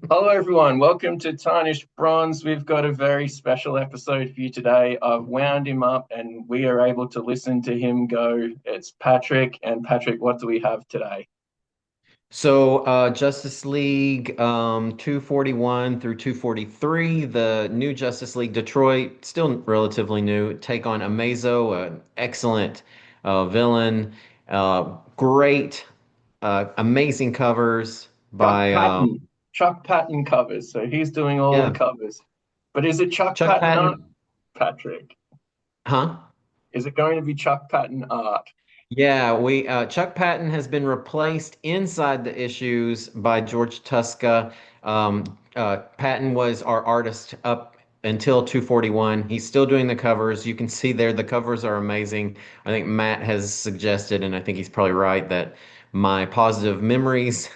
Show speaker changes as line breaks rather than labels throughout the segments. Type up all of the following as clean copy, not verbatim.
Hello, everyone. Welcome to Tarnished Bronze. We've got a very special episode for you today. I've wound him up and we are able to listen to him go. It's Patrick. And Patrick, what do we have today?
Justice League 241 through 243, the new Justice League Detroit, still relatively new, take on Amazo, an excellent villain. Great, amazing covers
Chuck
by,
Patton. Chuck Patton covers. So he's doing all the
yeah,
covers. But is it Chuck
Chuck
Patton art,
Patton,
Patrick?
huh?
Is it going to be Chuck Patton art?
Yeah, we Chuck Patton has been replaced inside the issues by George Tuska. Patton was our artist up until 241. He's still doing the covers. You can see there the covers are amazing. I think Matt has suggested, and I think he's probably right, that my positive memories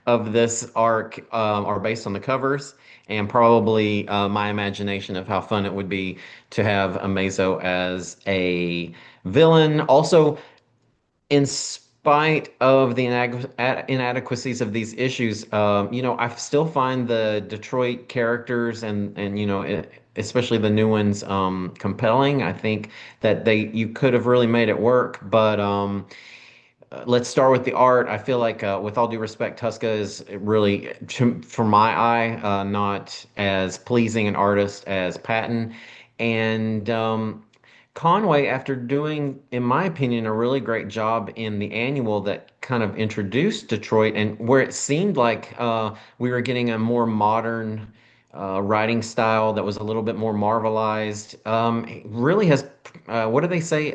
of this arc are based on the covers and probably my imagination of how fun it would be to have Amazo as a villain. Also, in spite of the inadequacies of these issues, I still find the Detroit characters and especially the new ones compelling. I think that they you could have really made it work, but let's start with the art. I feel like, with all due respect, Tuska is really, for my eye, not as pleasing an artist as Patton. And Conway, after doing, in my opinion, a really great job in the annual that kind of introduced Detroit and where it seemed like we were getting a more modern writing style that was a little bit more marvelized, it really has, what do they say?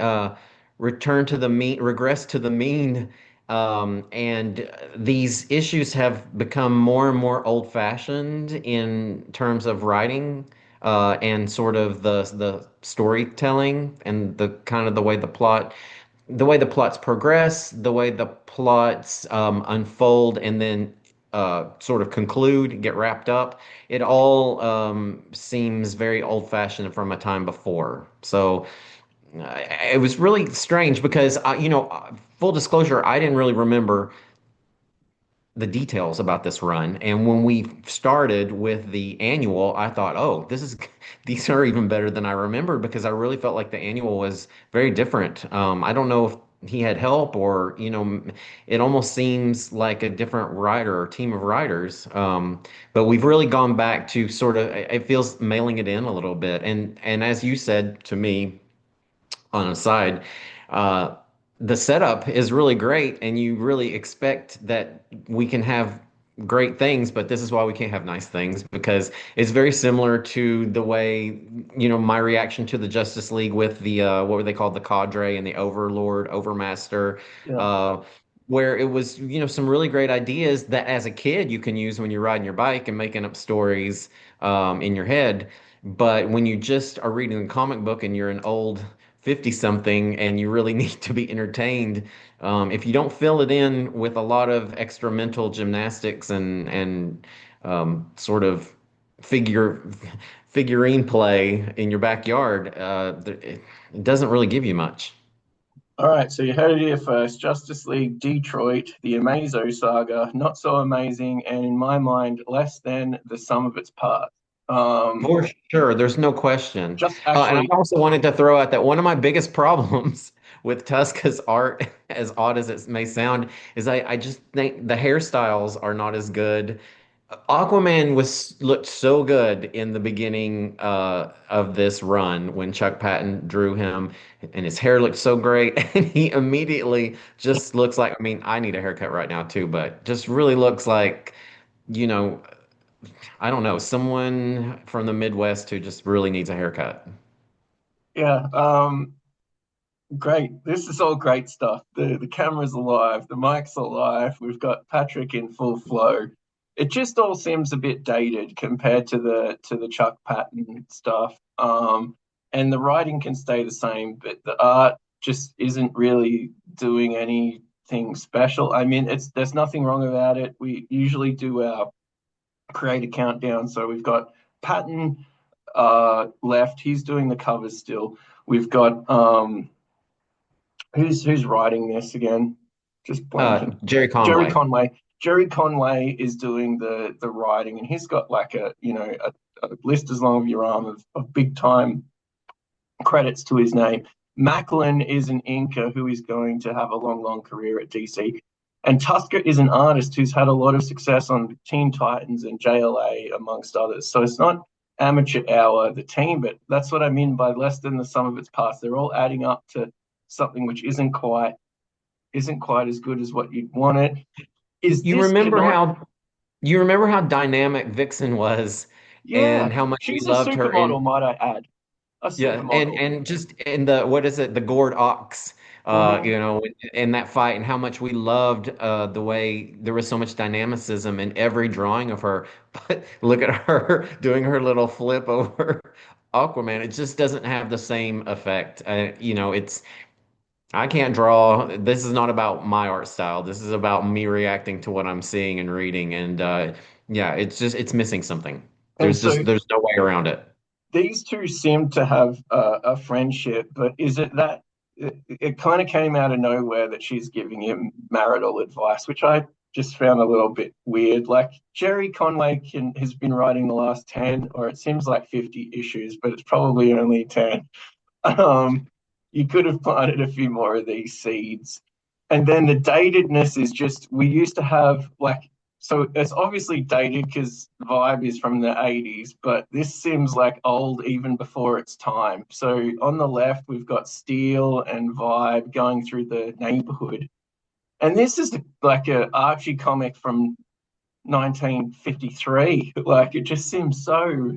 Return to the mean, regress to the mean. And these issues have become more and more old-fashioned in terms of writing and sort of the storytelling and the kind of the way the plots progress, the way the plots unfold, and then sort of conclude, get wrapped up. It all seems very old-fashioned from a time before. So. It was really strange because, full disclosure, I didn't really remember the details about this run. And when we started with the annual, I thought, oh, these are even better than I remembered because I really felt like the annual was very different. I don't know if he had help or, it almost seems like a different writer or team of writers. But we've really gone back to sort of, it feels mailing it in a little bit. And as you said to me, on a side, uh, the setup is really great, and you really expect that we can have great things, but this is why we can't have nice things because it's very similar to the way, my reaction to the Justice League with the what were they called, the Cadre and the Overlord, Overmaster,
Yeah.
uh, where it was, some really great ideas that as a kid you can use when you're riding your bike and making up stories in your head. But when you just are reading the comic book and you're an old 50 something and you really need to be entertained, if you don't fill it in with a lot of extra mental gymnastics and sort of figure figurine play in your backyard, it doesn't really give you much.
All right. So you heard it here first. Justice League Detroit, the Amazo saga, not so amazing, and in my mind, less than the sum of its parts. Um,
For sure, there's no question.
just
And I
actually,
also wanted to throw out that one of my biggest problems with Tuska's art, as odd as it may sound, is I just think the hairstyles are not as good. Aquaman was looked so good in the beginning of this run when Chuck Patton drew him, and his hair looked so great, and he immediately just looks like, I mean, I need a haircut right now too, but just really looks like, you know, I don't know, someone from the Midwest who just really needs a haircut.
yeah. Great. This is all great stuff. The camera's alive, the mic's alive. We've got Patrick in full flow. It just all seems a bit dated compared to the Chuck Patton stuff. And the writing can stay the same, but the art just isn't really doing anything special. I mean, it's there's nothing wrong about it. We usually do our create a countdown, so we've got Patton left. He's doing the covers still. We've got who's writing this again? Just blanking.
Jerry
Jerry
Conway.
Conway. Jerry Conway is doing the writing, and he's got like a list as long as your arm of big time credits to his name. Macklin is an inker who is going to have a long, long career at DC. And Tuska is an artist who's had a lot of success on Teen Titans and JLA, amongst others. So it's not amateur hour, the team, but that's what I mean by less than the sum of its parts. They're all adding up to something which isn't quite as good as what you'd want it. Is
You
this
remember
cannot
how you remember how dynamic Vixen was
Yeah,
and how much we
she's a
loved her
supermodel,
in
might I add. A
yeah,
supermodel.
and just in the what is it, the gourd ox,
Mm-hmm.
in that fight, and how much we loved the way there was so much dynamicism in every drawing of her. But look at her doing her little flip over Aquaman. It just doesn't have the same effect. It's I can't draw. This is not about my art style. This is about me reacting to what I'm seeing and reading, and yeah, it's missing something.
And so
There's no way around it.
these two seem to have a friendship, but is it that it kind of came out of nowhere that she's giving him marital advice, which I just found a little bit weird. Like Jerry Conway has been writing the last 10, or it seems like 50 issues, but it's probably only 10. Um, you could have planted a few more of these seeds. And then the datedness is just, we used to have like, so it's obviously dated because Vibe is from the 80s, but this seems like old even before its time. So on the left, we've got Steel and Vibe going through the neighborhood. And this is like a Archie comic from 1953. Like it just seems so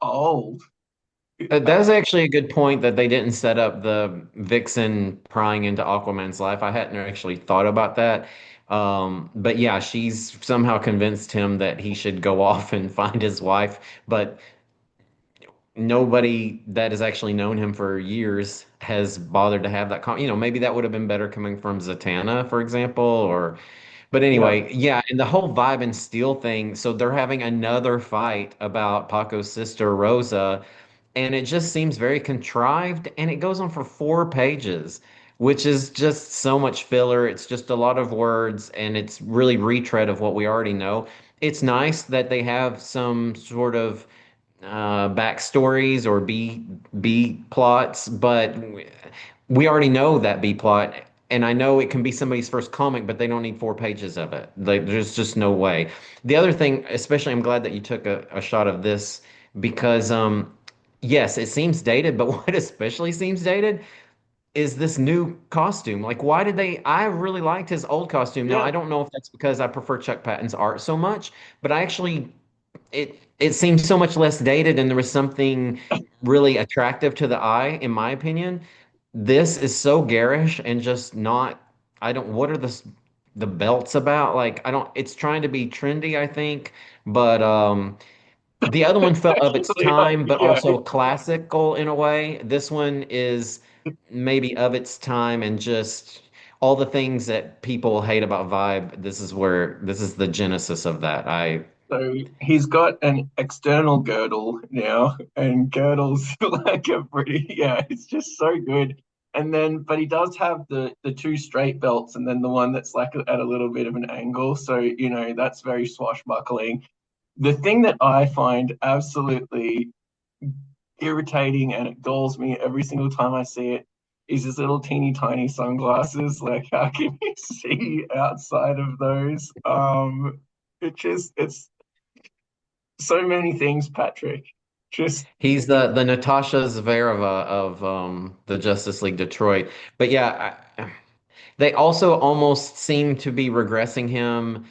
old.
That's actually a good point that they didn't set up the Vixen prying into Aquaman's life. I hadn't actually thought about that. But yeah, she's somehow convinced him that he should go off and find his wife. But nobody that has actually known him for years has bothered to have that maybe that would have been better coming from Zatanna, for example, or but
Yeah.
anyway, yeah, and the whole Vibe and Steel thing, so they're having another fight about Paco's sister Rosa, and it just seems very contrived, and it goes on for 4 pages, which is just so much filler. It's just a lot of words, and it's really retread of what we already know. It's nice that they have some sort of backstories or B plots, but we already know that B plot, and I know it can be somebody's first comic, but they don't need 4 pages of it. There's just no way. The other thing, especially, I'm glad that you took a shot of this because, yes, it seems dated, but what especially seems dated is this new costume. Like, why did they? I really liked his old costume. Now, I
Yeah.
don't know if that's because I prefer Chuck Patton's art so much, but I actually it seemed so much less dated and there was something really attractive to the eye, in my opinion. This is so garish and just not I don't what are the belts about? Like I don't it's trying to be trendy, I think, but the other one felt of its
Actually,
time, but
yeah.
also classical in a way. This one is maybe of its time and just all the things that people hate about Vibe. This is the genesis of that. I
So he's got an external girdle now, and girdles like a pretty, yeah, it's just so good. And then, but he does have the two straight belts, and then the one that's like at a little bit of an angle. So that's very swashbuckling. The thing that I find absolutely irritating, and it galls me every single time I see it, is his little teeny tiny sunglasses. Like, how can you see outside of those? It's so many things, Patrick. Just
He's the Natasha Zvereva of the Justice League Detroit. But yeah, they also almost seem to be regressing him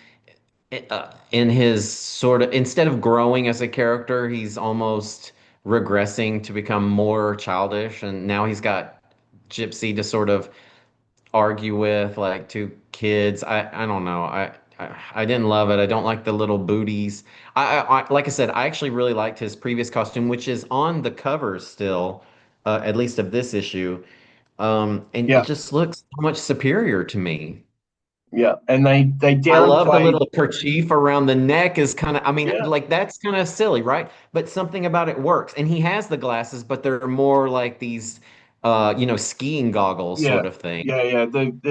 in his sort of instead of growing as a character, he's almost regressing to become more childish. And now he's got Gypsy to sort of argue with, like two kids. I don't know. I didn't love it. I don't like the little booties. Like I said, I actually really liked his previous costume, which is on the cover still, at least of this issue. And it
yeah,
just looks so much superior to me.
yeah, and they
I love the
downplayed.
little kerchief around the neck is kind of, I mean,
Yeah,
like that's kind of silly, right? But something about it works. And he has the glasses, but they're more like these skiing goggles
Yeah,
sort of thing.
yeah.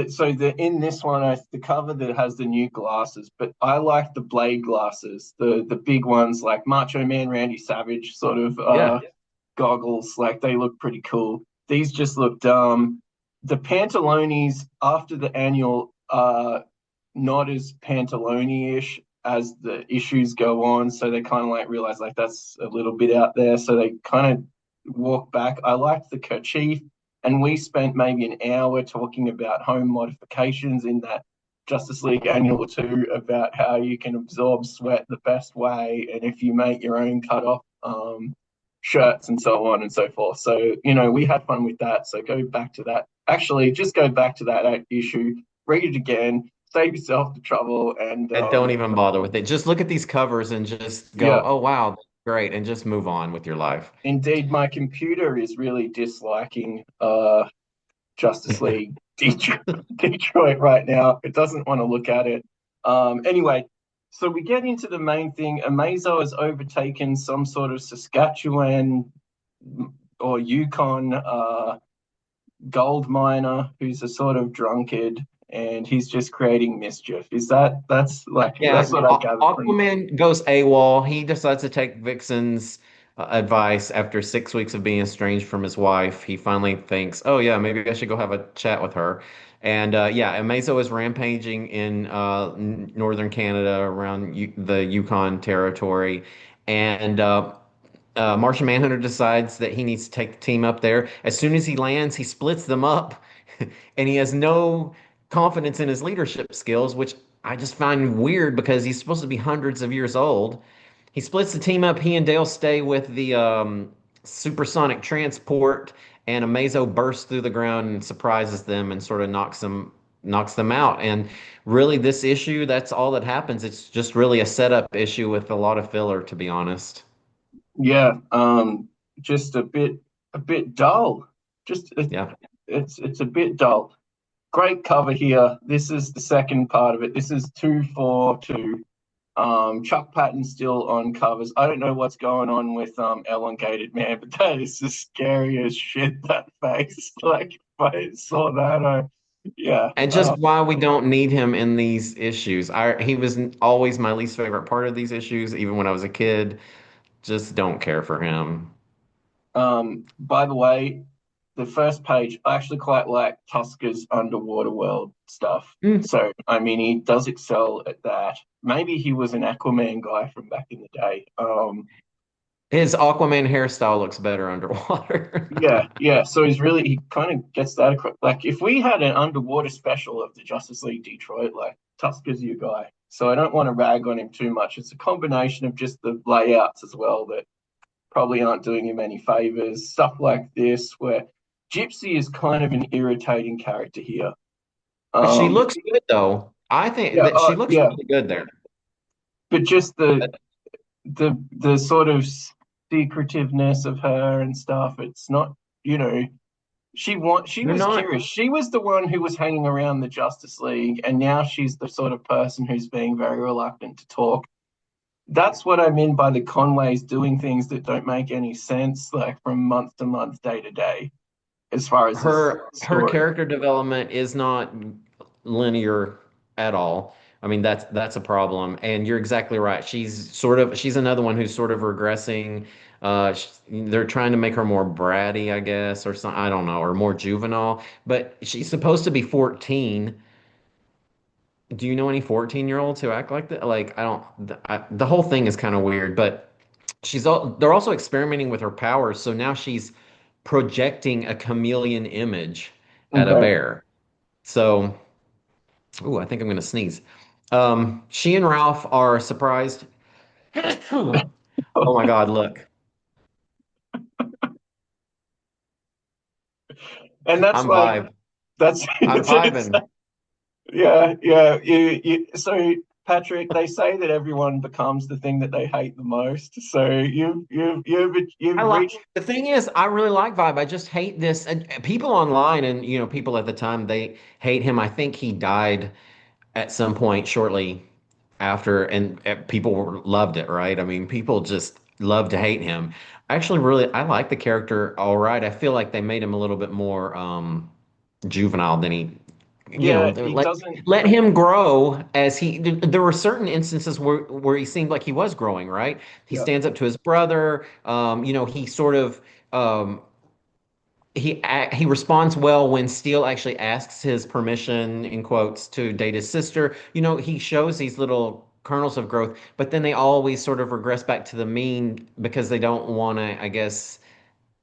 So the in this one, the cover that has the new glasses, but I like the blade glasses, the big ones like Macho Man Randy Savage sort of
Yeah.
goggles. Like they look pretty cool. These just look dumb. The Pantalones after the annual are not as Pantalone-ish as the issues go on, so they kind of like realize like that's a little bit out there, so they kind of walk back. I liked the kerchief, and we spent maybe an hour talking about home modifications in that Justice League Annual 2 about how you can absorb sweat the best way, and if you make your own cut off shirts and so on and so forth. So, we had fun with that. So go back to that. Actually, just go back to that issue, read it again, save yourself the trouble, and
And don't even bother with it. Just look at these covers and just go,
yeah,
oh, wow, that's great. And just move on with your life.
indeed, my computer is really disliking Justice League Detroit right now. It doesn't want to look at it. Anyway, so we get into the main thing. Amazo has overtaken some sort of Saskatchewan or Yukon gold miner who's a sort of drunkard, and he's just creating mischief. That's
Yeah,
what I gathered from.
Aquaman goes AWOL. He decides to take Vixen's advice after 6 weeks of being estranged from his wife. He finally thinks, oh, yeah, maybe I should go have a chat with her. And yeah, Amazo is rampaging in northern Canada around the Yukon territory. And Martian Manhunter decides that he needs to take the team up there. As soon as he lands, he splits them up, and he has no confidence in his leadership skills, which I just find weird because he's supposed to be hundreds of years old. He splits the team up. He and Dale stay with the supersonic transport, and Amazo bursts through the ground and surprises them and sort of knocks them out. And really, this issue, that's all that happens. It's just really a setup issue with a lot of filler, to be honest.
Yeah, just a bit dull. Just
Yeah.
it's a bit dull. Great cover here. This is the second part of it. This is 242. Chuck Patton's still on covers. I don't know what's going on with Elongated Man, but that is the scariest shit. That face, like if I saw that, yeah.
And just why we don't need him in these issues. He was always my least favorite part of these issues, even when I was a kid. Just don't care for him.
By the way, the first page, I actually quite like Tuska's underwater world stuff.
Mm.
So, I mean, he does excel at that. Maybe he was an Aquaman guy from back in the day.
His Aquaman hairstyle looks better underwater.
Yeah. So he kind of gets that across. Like, if we had an underwater special of the Justice League Detroit, like, Tuska's your guy. So I don't want to rag on him too much. It's a combination of just the layouts as well that probably aren't doing him any favors. Stuff like this, where Gypsy is kind of an irritating character here.
She
Um,
looks good though. I think
yeah,
that she looks
yeah,
really good there.
but just the sort of secretiveness of her and stuff. It's not, you know, she
They're
was
not
curious. She was the one who was hanging around the Justice League, and now she's the sort of person who's being very reluctant to talk. That's what I mean by the Conways doing things that don't make any sense, like from month to month, day to day, as far as this
her
story.
character development is not linear at all. I mean, that's a problem. And you're exactly right. She's another one who's sort of regressing. They're trying to make her more bratty, I guess, or some, I don't know, or more juvenile. But she's supposed to be 14. Do you know any 14-year-olds who act like that? Like, I don't, the whole thing is kind of weird, but they're also experimenting with her powers. So now she's projecting a chameleon image at a
Okay.
bear. So, ooh, I think I'm going to sneeze. She and Ralph are surprised. Oh my God, look,
And that's
I'm
like
vibe.
that's
I'm
it's,
vibing.
yeah. So Patrick, they say that everyone becomes the thing that they hate the most. So
I
you've
like
reached.
the thing is, I really like Vibe. I just hate this. And people online and people at the time they hate him. I think he died at some point shortly after, and people loved it, right? I mean, people just love to hate him. Actually, really, I like the character all right. I feel like they made him a little bit more juvenile than he,
Yeah, he
let
doesn't.
him grow as he. There were certain instances where he seemed like he was growing, right? He
Yeah.
stands up to his brother. He sort of um, he responds well when Steele actually asks his permission, in quotes, to date his sister. He shows these little kernels of growth, but then they always sort of regress back to the mean because they don't want to, I guess,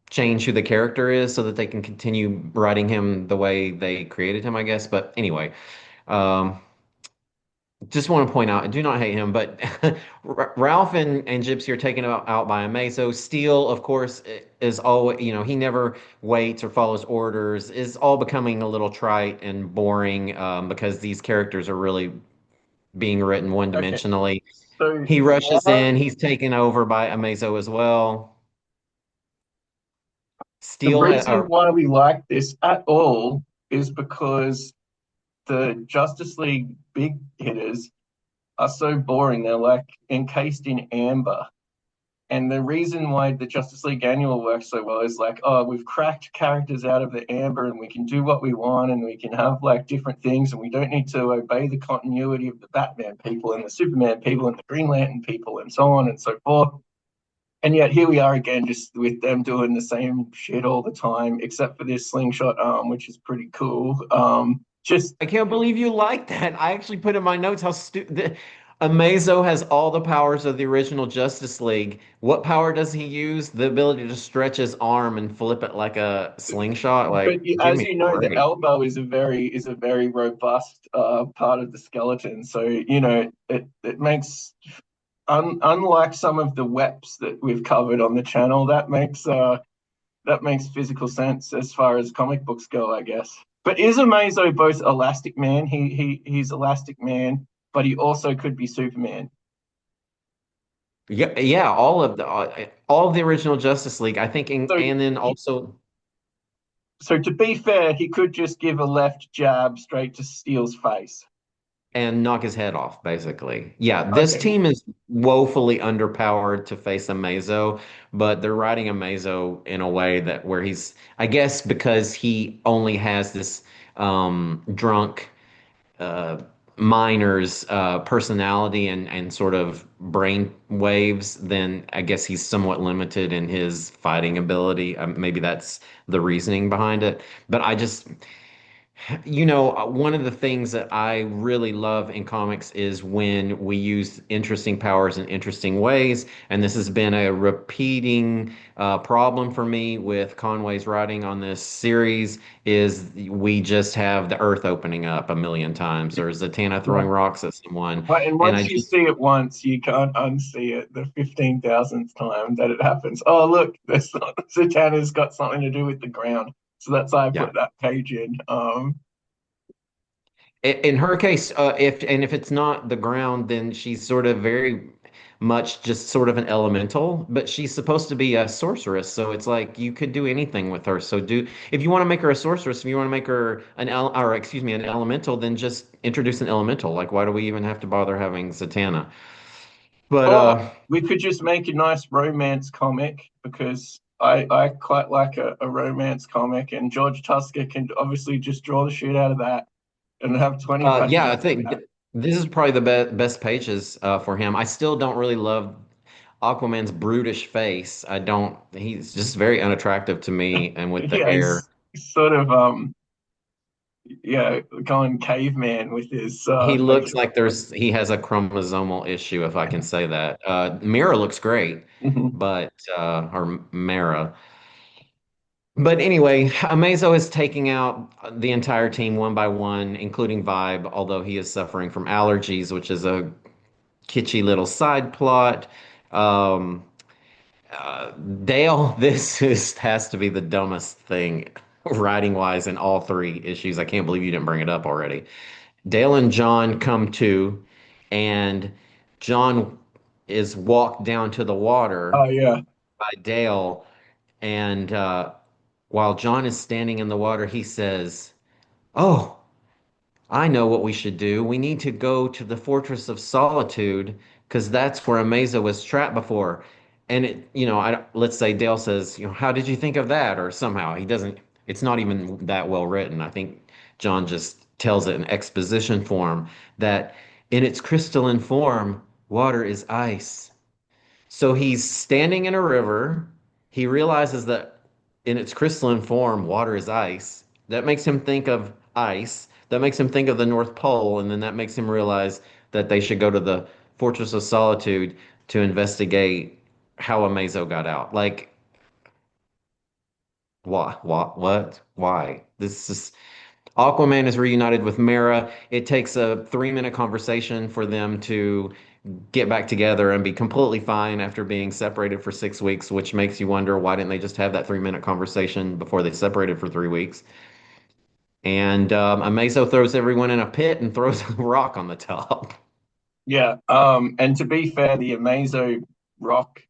change who the character is so that they can continue writing him the way they created him, I guess. But anyway, um, just want to point out, I do not hate him, but Ralph and Gypsy are taken out by Amazo. Steele, of course, is always, he never waits or follows orders, is all becoming a little trite and boring because these characters are really being written
Okay.
one-dimensionally.
So
He rushes
why
in, he's taken over by Amazo as well.
the
Steele,
reason why we like this at all is because the Justice League big hitters are so boring. They're like encased in amber. And the reason why the Justice League Annual works so well is like, oh, we've cracked characters out of the amber and we can do what we want and we can have like different things and we don't need to obey the continuity of the Batman people and the Superman people and the Green Lantern people and so on and so forth. And yet here we are again, just with them doing the same shit all the time, except for this slingshot arm, which is pretty cool. Just
I can't believe you like that. I actually put in my notes how stupid. Amazo has all the powers of the original Justice League. What power does he use? The ability to stretch his arm and flip it like a slingshot?
but
Like, give
as
me
you
a
know, the
break.
elbow is a very robust part of the skeleton. So it makes unlike some of the weps that we've covered on the channel, that makes physical sense as far as comic books go, I guess. But is Amazo both Elastic Man? He's Elastic Man, but he also could be Superman.
Yeah, yeah, all of the original Justice League, I think,
So
and then also,
so to be fair, he could just give a left jab straight to Steele's face.
and knock his head off, basically. Yeah, this
Okay.
team is woefully underpowered to face Amazo, but they're writing Amazo in a way that where he's, I guess, because he only has this drunk uh, miner's personality and sort of brain waves, then I guess he's somewhat limited in his fighting ability. Maybe that's the reasoning behind it. But one of the things that I really love in comics is when we use interesting powers in interesting ways. And this has been a repeating problem for me with Conway's writing on this series is we just have the earth opening up a million times, or Zatanna throwing
Yeah.
rocks at someone.
And
And I
once you
just,
see it once, you can't unsee it the 15,000th time that it happens. Oh, look, there's Zatanna's got something to do with the ground. So that's why I
yeah.
put that page in.
In her case, if it's not the ground, then she's sort of very much just sort of an elemental, but she's supposed to be a sorceress. So it's like you could do anything with her. So if you want to make her a sorceress, if you want to make her or excuse me, an elemental, then just introduce an elemental. Like, why do we even have to bother having Zatanna? But
Or we could just make a nice romance comic because I quite like a romance comic, and George Tuska can obviously just draw the shit out of that and have 20
yeah, I
pages of
think
that.
this is probably the best pages for him. I still don't really love Aquaman's brutish face. I don't. He's just very unattractive to me, and with the
Yeah,
hair,
he's sort of yeah, going caveman with his
he looks
facial.
like he has a chromosomal issue, if I can say that. Mira looks great,
Mhm.
but or Mara. But anyway, Amazo is taking out the entire team one by one, including Vibe, although he is suffering from allergies, which is a kitschy little side plot. Um, Uh, Dale, has to be the dumbest thing writing wise in all three issues. I can't believe you didn't bring it up already. Dale and John come to, and John is walked down to the water
Oh yeah.
by Dale, and while John is standing in the water, he says, "Oh, I know what we should do. We need to go to the Fortress of Solitude because that's where Amazo was trapped before." and let's say Dale says, how did you think of that? Or somehow he doesn't, it's not even that well written. I think John just tells it in exposition form that in its crystalline form, water is ice. So he's standing in a river. He realizes that in its crystalline form, water is ice. That makes him think of ice. That makes him think of the North Pole. And then that makes him realize that they should go to the Fortress of Solitude to investigate how Amazo got out. Like, what? Why? This is Aquaman is reunited with Mera. It takes a 3-minute conversation for them to get back together and be completely fine after being separated for 6 weeks, which makes you wonder why didn't they just have that 3-minute conversation before they separated for 3 weeks? And Amazo throws everyone in a pit and throws a rock on the top.
Yeah. And to be fair, the Amazo rock.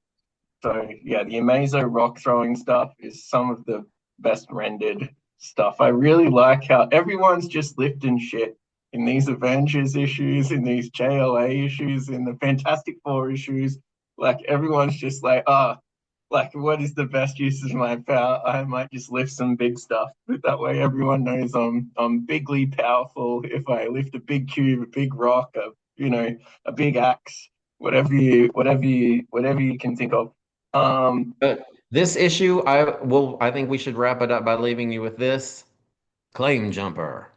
So yeah, the Amazo rock throwing stuff is some of the best rendered stuff. I really like how everyone's just lifting shit in these Avengers issues, in these JLA issues, in the Fantastic Four issues. Like everyone's just like, like what is the best use of my power? I might just lift some big stuff. But that way everyone knows I'm bigly powerful if I lift a big cube, a big rock, a big axe, whatever you can think of. Um,
But this issue, I think we should wrap it up by leaving you with this claim jumper.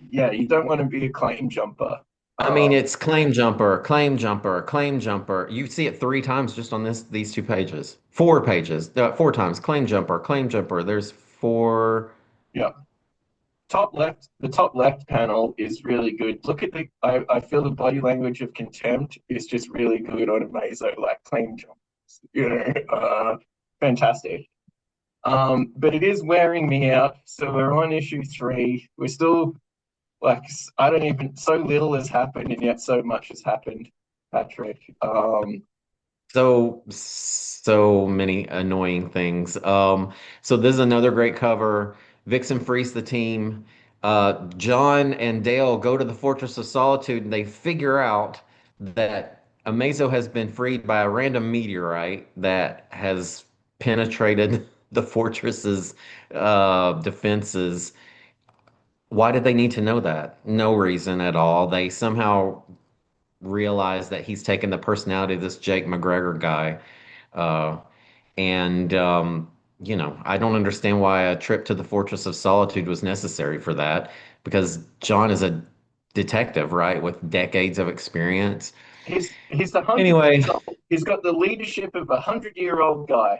yeah, you don't want to be a claim jumper.
I mean,
Um,
it's claim jumper, claim jumper, claim jumper. You see it 3 times just on these 2 pages. 4 pages, 4 times. Claim jumper, claim jumper. There's four.
yeah, the top left panel is really good. Look at I feel the body language of contempt is just really good on Amazo, like claim jumpers, fantastic. But it is wearing me out. So we're on issue 3. We're still like, I don't even, so little has happened, and yet so much has happened, Patrick.
So many annoying things. So this is another great cover. Vixen frees the team. John and Dale go to the Fortress of Solitude and they figure out that Amazo has been freed by a random meteorite that has penetrated the fortress's defenses. Why did they need to know that? No reason at all. They somehow realize that he's taken the personality of this Jake McGregor guy. Uh, and, I don't understand why a trip to the Fortress of Solitude was necessary for that, because John is a detective, right, with decades of experience.
He's 100 years
Anyway,
old. He's got the leadership of a 100-year-old guy,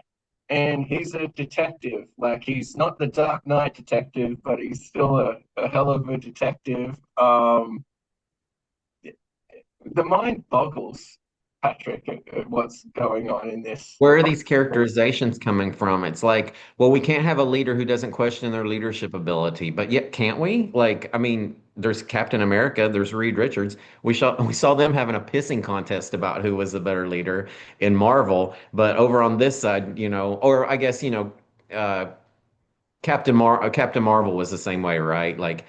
and he's a detective. Like he's not the Dark Knight detective, but he's still a hell of a detective. The mind boggles, Patrick, at what's going on in this.
where are these characterizations coming from? It's like, well, we can't have a leader who doesn't question their leadership ability, but yet can't we? Like, I mean, there's Captain America, there's Reed Richards. We saw them having a pissing contest about who was the better leader in Marvel, but over on this side, or I guess, uh, Captain Marvel was the same way, right? Like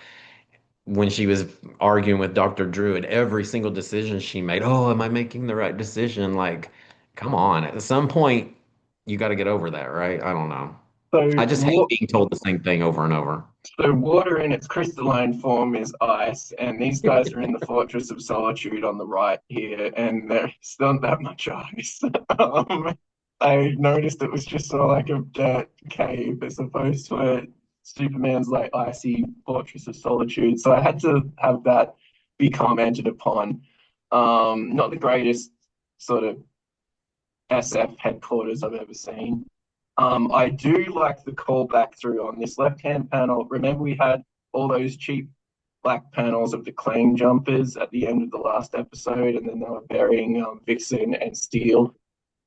when she was arguing with Dr. Druid, every single decision she made, oh, am I making the right decision? Like, come on. At some point, you got to get over that, right? I don't know.
So,
I just hate being told the same thing over and over.
so water in its crystalline form is ice, and these guys are in the Fortress of Solitude on the right here, and there's not that much ice. I noticed it was just sort of like a dirt cave as opposed to Superman's like icy Fortress of Solitude. So I had to have that be commented upon. Not the greatest sort of SF headquarters I've ever seen. I do like the callback through on this left-hand panel. Remember, we had all those cheap black panels of the claim jumpers at the end of the last episode, and then they were burying Vixen and Steel.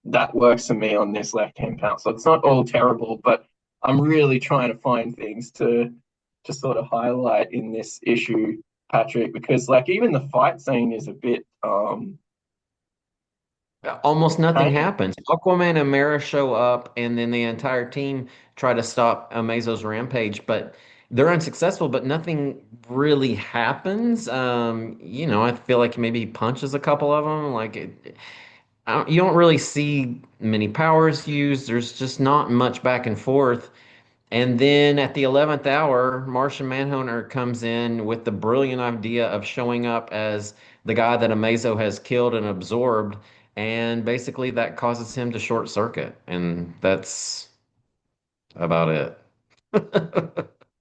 That works for me on this left-hand panel. So it's not all terrible, but I'm really trying to find things to sort of highlight in this issue, Patrick, because like even the fight scene is a bit
Almost nothing
tame.
happens. Aquaman and Mera show up, and then the entire team try to stop Amazo's rampage, but they're unsuccessful, but nothing really happens. I feel like maybe he punches a couple of them. Like you don't really see many powers used. There's just not much back and forth. And then at the 11th hour, Martian Manhunter comes in with the brilliant idea of showing up as the guy that Amazo has killed and absorbed. And basically, that causes him to short circuit. And that's about it.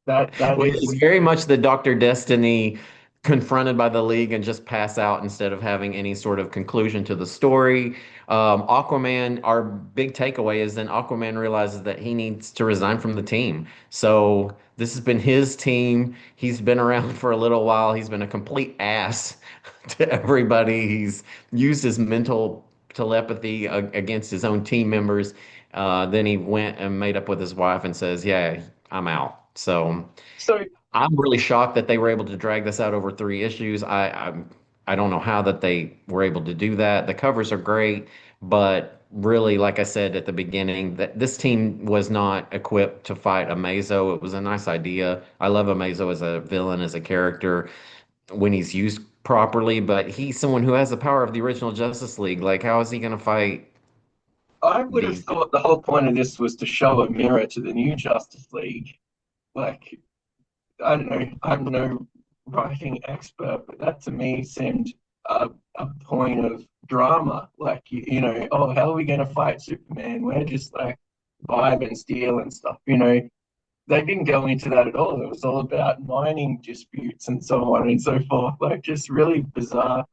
That
Which is
is
very much the Dr. Destiny confronted by the League and just pass out instead of having any sort of conclusion to the story. Aquaman, our big takeaway is then Aquaman realizes that he needs to resign from the team. So this has been his team. He's been around for a little while. He's been a complete ass to everybody. He's used his mental telepathy against his own team members. Then he went and made up with his wife and says, "Yeah, I'm out." So
so.
I'm really shocked that they were able to drag this out over 3 issues. I don't know how that they were able to do that. The covers are great, but really, like I said at the beginning, that this team was not equipped to fight Amazo. It was a nice idea. I love Amazo as a villain, as a character when he's used properly, but he's someone who has the power of the original Justice League. Like, how is he going to fight
I would have
these?
thought the whole point of this was to show a mirror to the new Justice League. Like, I don't know, I'm no writing expert, but that to me seemed a point of drama. Like, oh, how are we going to fight Superman? We're just like vibe and steel and stuff. They didn't go into that at all. It was all about mining disputes and so on and so forth. Like, just really bizarre.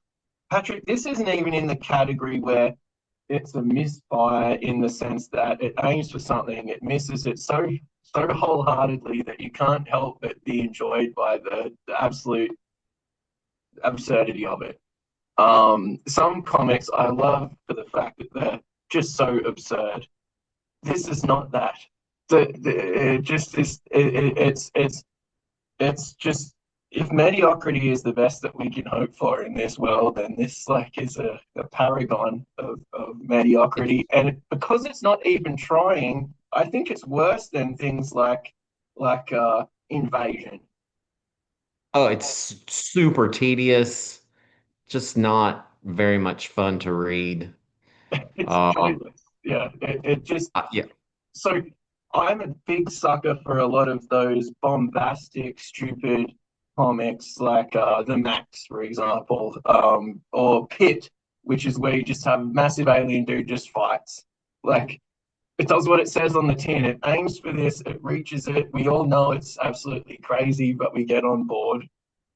Patrick, this isn't even in the category where it's a misfire in the sense that it aims for something, it misses it so wholeheartedly that you can't help but be enjoyed by the absolute absurdity of it. Some comics I love for the fact that they're just so absurd. This is not that. It just is. It's just if mediocrity is the best that we can hope for in this world, then this like is a paragon of mediocrity. And because it's not even trying, I think it's worse than things like Invasion.
Oh, it's super tedious, just not very much fun to read.
It's
Um,
pointless. Yeah, it just
yeah,
so I'm a big sucker for a lot of those bombastic, stupid comics like the Max, for example, or Pit, which is where you just have a massive alien dude just fights. Like it does what it says on the tin. It aims for this. It reaches it. We all know it's absolutely crazy, but we get on board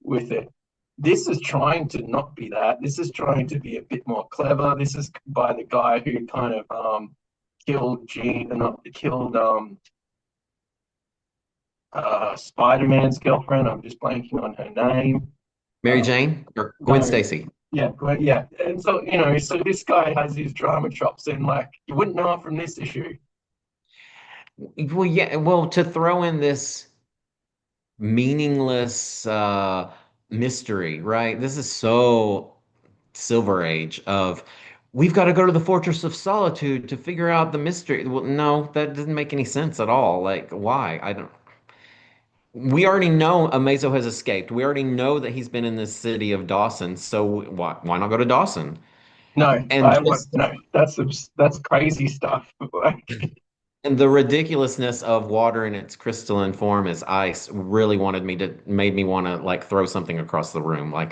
with it. This is trying to not be that. This is trying to be a bit more clever. This is by the guy who kind of killed Gene, not killed Spider-Man's girlfriend. I'm just blanking on her name.
Mary
Uh,
Jane or Gwen
no,
Stacy.
yeah, yeah. And so so this guy has his drama chops, and like you wouldn't know it from this issue.
Well, yeah, well, to throw in this meaningless mystery, right? This is so Silver Age of we've got to go to the Fortress of Solitude to figure out the mystery. Well, no, that doesn't make any sense at all. Like, why? I don't. We already know Amazo has escaped. We already know that he's been in this city of Dawson. So why not go to Dawson?
No,
And
I want
just
no. That's crazy stuff. Like,
and the ridiculousness of water in its crystalline form as ice really made me want to like throw something across the room. Like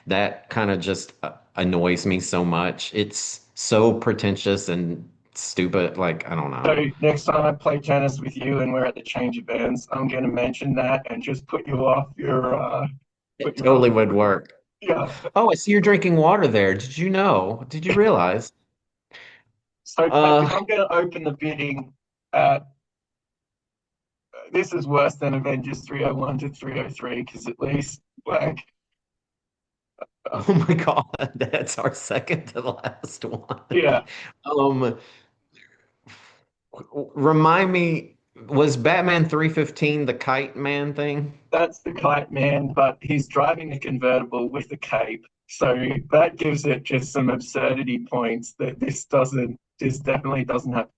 that kind of just annoys me so much. It's so pretentious and stupid. Like, I don't
so
know.
next time I play tennis with you and we're at the change of bands, I'm going to mention that and just put
It
you off
totally
your
would work.
yeah.
Oh, I see you're drinking water there. Did you know? Did you realize?
So Patrick,
Uh,
I'm going to open the bidding at this is worse than Avengers 301 to 303 because at least like uh,
oh my God, that's our second to the last one.
yeah,
Um, Remind me, was Batman 315 the Kite Man thing?
that's the Kite Man, but he's driving a convertible with a cape. So that gives it just some absurdity points that this definitely doesn't have.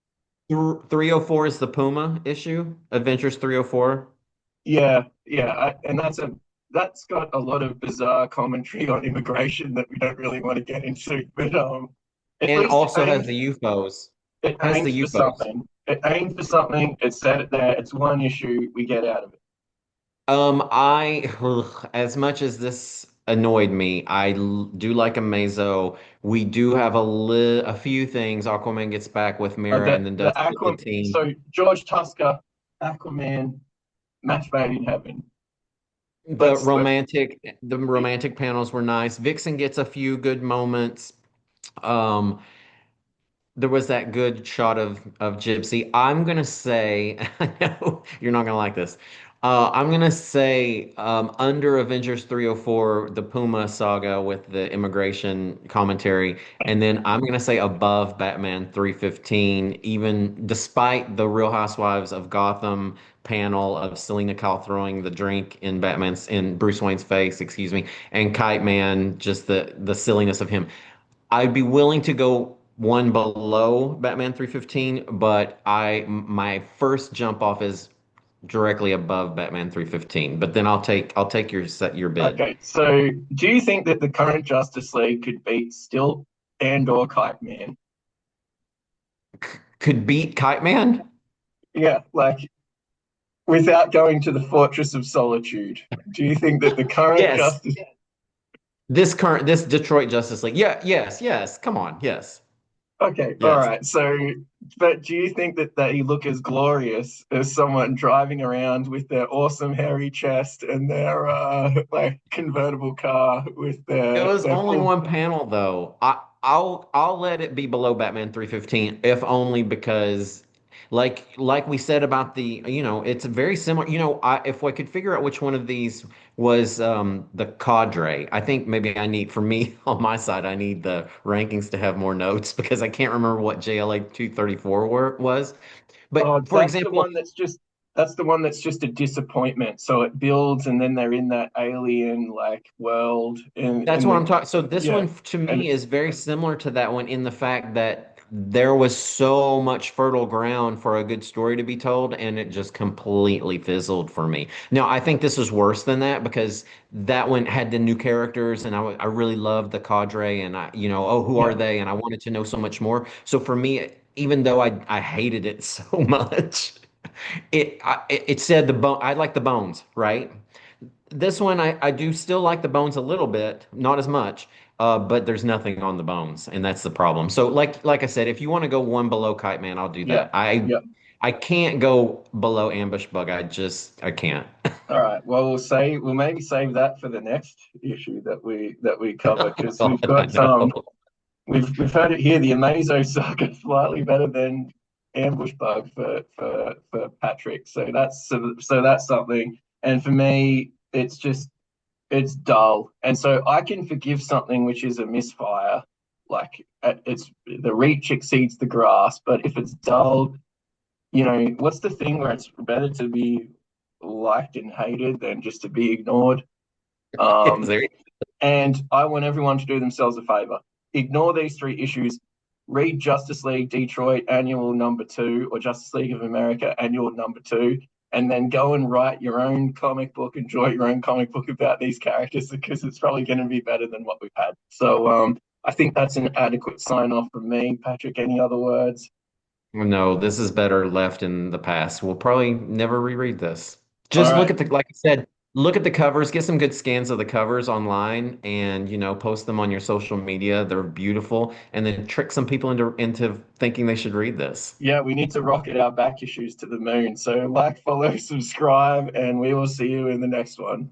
304 is the Puma issue, Adventures 304.
Yeah, yeah, and that's got a lot of bizarre commentary on immigration that we don't really want to get into. But At
And
least
also has the UFOs.
it
Has the
aimed for
UFOs.
something. It aimed for something. It said it there. It's one issue we get out of it.
As much as this annoyed me, do like Amazo. We do have a few things. Aquaman gets back with Mira and then
The
does the
Aquaman.
team.
So George Tuska, Aquaman, match made in heaven. Let's
The romantic panels were nice. Vixen gets a few good moments. Um, there was that good shot of Gypsy. I'm gonna say, I know you're not gonna like this. I'm gonna say under Avengers 304, the Puma saga with the immigration commentary, and then I'm gonna say above Batman 315, even despite the Real Housewives of Gotham panel of Selena Kyle throwing the drink in Bruce Wayne's face, excuse me, and Kite Man, just the silliness of him. I'd be willing to go one below Batman 315, but my first jump off is directly above Batman 315. But then I'll take your bid.
Okay. So do you think that the current Justice League could beat Still and or Kite Man?
Could beat Kite Man?
Yeah, like without going to the Fortress of Solitude. Do you think that the current
Yes.
Justice
This Detroit Justice League. Yeah, yes, yes. Come on. Yes.
Okay, all
Yes.
right. So, but do you think that they look as glorious as someone driving around with their awesome hairy chest and their like convertible car with
It was
their
only
full?
one panel though. I'll let it be below Batman 315 if only because like we said about it's very similar. If I could figure out which one of these was the cadre, I think maybe I need for me on my side I need the rankings to have more notes because I can't remember what JLA 234 was.
Oh,
But for example,
that's the one that's just a disappointment. So it builds, and then they're in that alien like world
that's
in
what I'm
the
talking. So this
yeah,
one to
and
me is very similar to that one in the fact that there was so much fertile ground for a good story to be told, and it just completely fizzled for me. Now, I think this is worse than that because that one had the new characters, and I really loved the cadre, and oh, who are
yeah,
they? And I wanted to know so much more. So for me, even though I hated it so much, it said the bone. I like the bones, right? This one, I do still like the bones a little bit, not as much, but there's nothing on the bones, and that's the problem. So, like I said, if you want to go one below Kite Man, I'll do
yeah,
that. I
yeah.
I can't go below Ambush Bug. I can't.
All right. Well, we'll maybe save that for the next issue that we cover
Oh
because we've
God, I
got
know.
we've heard it here. The Amazo saga slightly better than Ambush Bug for Patrick. So that's something. And for me, it's dull. And so I can forgive something which is a misfire, like it's the reach exceeds the grasp. But if it's dull, what's the thing where it's better to be liked and hated than just to be ignored?
Yes,
Um,
there-
and I want everyone to do themselves a favor. Ignore these three issues. Read Justice League Detroit Annual #2 or Justice League of America Annual #2, and then go and write your own comic book, enjoy your own comic book about these characters because it's probably going to be better than what we've had. So I think that's an adequate sign off from me. Patrick, any other words?
No, this is better left in the past. We'll probably never reread this.
All
Just look
right.
at like I said, look at the covers, get some good scans of the covers online and, post them on your social media. They're beautiful. And then trick some people into thinking they should read this.
Yeah, we need to rocket our back issues to the moon. So like, follow, subscribe, and we will see you in the next one.